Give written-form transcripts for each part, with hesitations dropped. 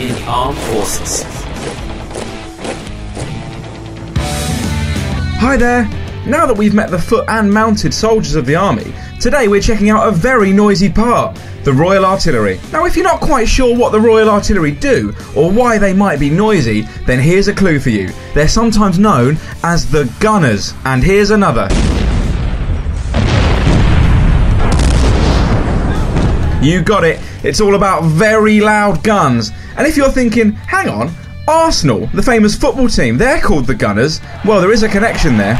in armed forces. Hi there! Now that we've met the foot and mounted soldiers of the army, today we're checking out a very noisy part, the Royal Artillery. Now if you're not quite sure what the Royal Artillery do, or why they might be noisy, then here's a clue for you. They're sometimes known as the Gunners, and here's another. You got it, it's all about very loud guns. And if you're thinking, hang on, Arsenal, the famous football team, they're called the Gunners, well, there is a connection there.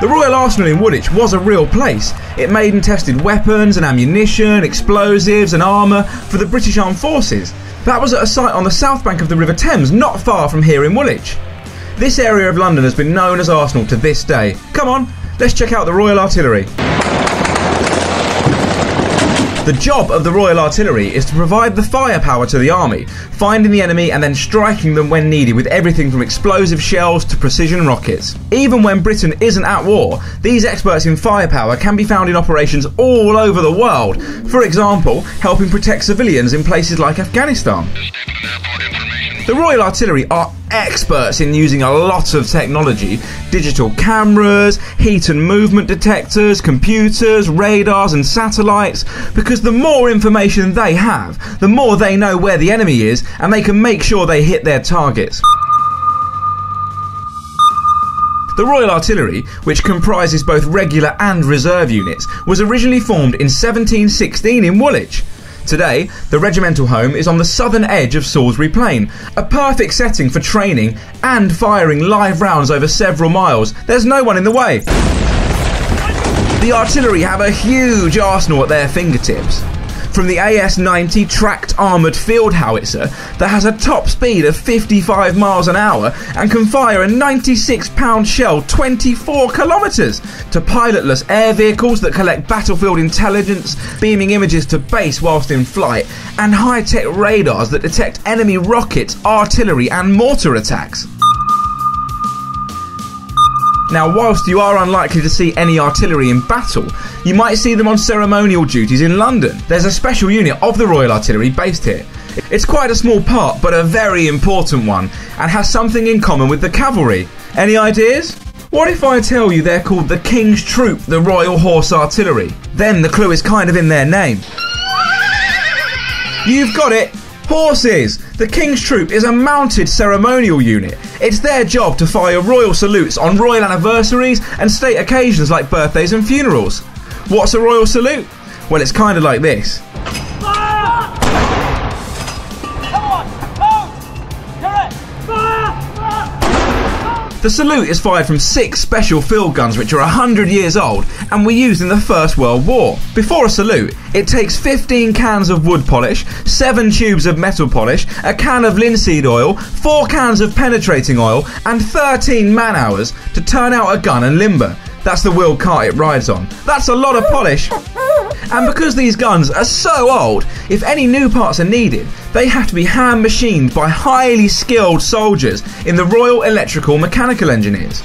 The Royal Arsenal in Woolwich was a real place. It made and tested weapons and ammunition, explosives and armour for the British Armed Forces. That was at a site on the south bank of the River Thames, not far from here in Woolwich. This area of London has been known as Arsenal to this day. Come on, let's check out the Royal Artillery. The job of the Royal Artillery is to provide the firepower to the army, finding the enemy and then striking them when needed with everything from explosive shells to precision rockets. Even when Britain isn't at war, these experts in firepower can be found in operations all over the world. For example, helping protect civilians in places like Afghanistan. The Royal Artillery are experts in using a lot of technology, digital cameras, heat and movement detectors, computers, radars and satellites, because the more information they have, the more they know where the enemy is and they can make sure they hit their targets. The Royal Artillery, which comprises both regular and reserve units, was originally formed in 1716 in Woolwich. Today, the regimental home is on the southern edge of Salisbury Plain, a perfect setting for training and firing live rounds over several miles. There's no one in the way. The artillery have a huge arsenal at their fingertips. From the AS-90 tracked armoured field howitzer that has a top speed of 55 miles an hour and can fire a 96-pound shell 24 kilometres, to pilotless air vehicles that collect battlefield intelligence, beaming images to base whilst in flight, and high-tech radars that detect enemy rockets, artillery and mortar attacks. Now, whilst you are unlikely to see any artillery in battle, you might see them on ceremonial duties in London. There's a special unit of the Royal Artillery based here. It's quite a small part, but a very important one, and has something in common with the cavalry. Any ideas? What if I tell you they're called the King's Troop, the Royal Horse Artillery? Then the clue is kind of in their name. You've got it! Horses! The King's Troop is a mounted ceremonial unit. It's their job to fire royal salutes on royal anniversaries and state occasions like birthdays and funerals. What's a royal salute? Well, it's kind of like this. The salute is fired from 6 special field guns which are 100 years old and were used in the First World War. Before a salute, it takes 15 cans of wood polish, 7 tubes of metal polish, a can of linseed oil, 4 cans of penetrating oil and 13 man-hours to turn out a gun and limber. That's the wheeled cart it rides on. That's a lot of polish. And because these guns are so old, if any new parts are needed, they have to be hand machined by highly skilled soldiers in the Royal Electrical Mechanical Engineers.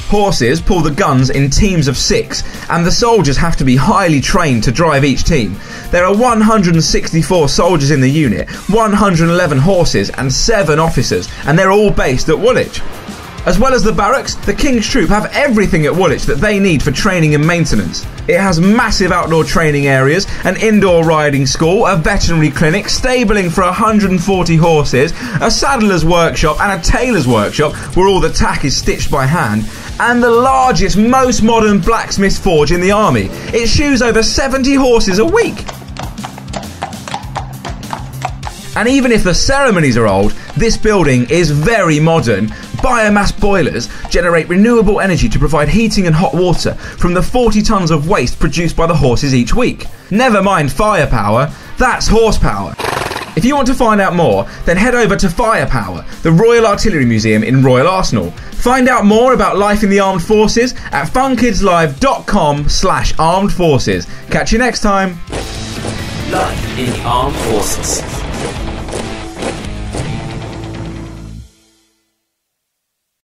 Horses pull the guns in teams of 6, and the soldiers have to be highly trained to drive each team. There are 164 soldiers in the unit, 111 horses and 7 officers, and they're all based at Woolwich. As well as the barracks, the King's Troop have everything at Woolwich that they need for training and maintenance. It has massive outdoor training areas, an indoor riding school, a veterinary clinic, stabling for 140 horses, a saddler's workshop and a tailor's workshop where all the tack is stitched by hand, and the largest, most modern blacksmith forge in the army. It shoes over 70 horses a week. And even if the ceremonies are old, this building is very modern. Biomass boilers generate renewable energy to provide heating and hot water from the 40 tonnes of waste produced by the horses each week. Never mind firepower, that's horsepower. If you want to find out more, then head over to Firepower, the Royal Artillery Museum in Royal Arsenal. Find out more about life in the armed forces at funkidslive.com/armed forces. Catch you next time. Life in the armed forces.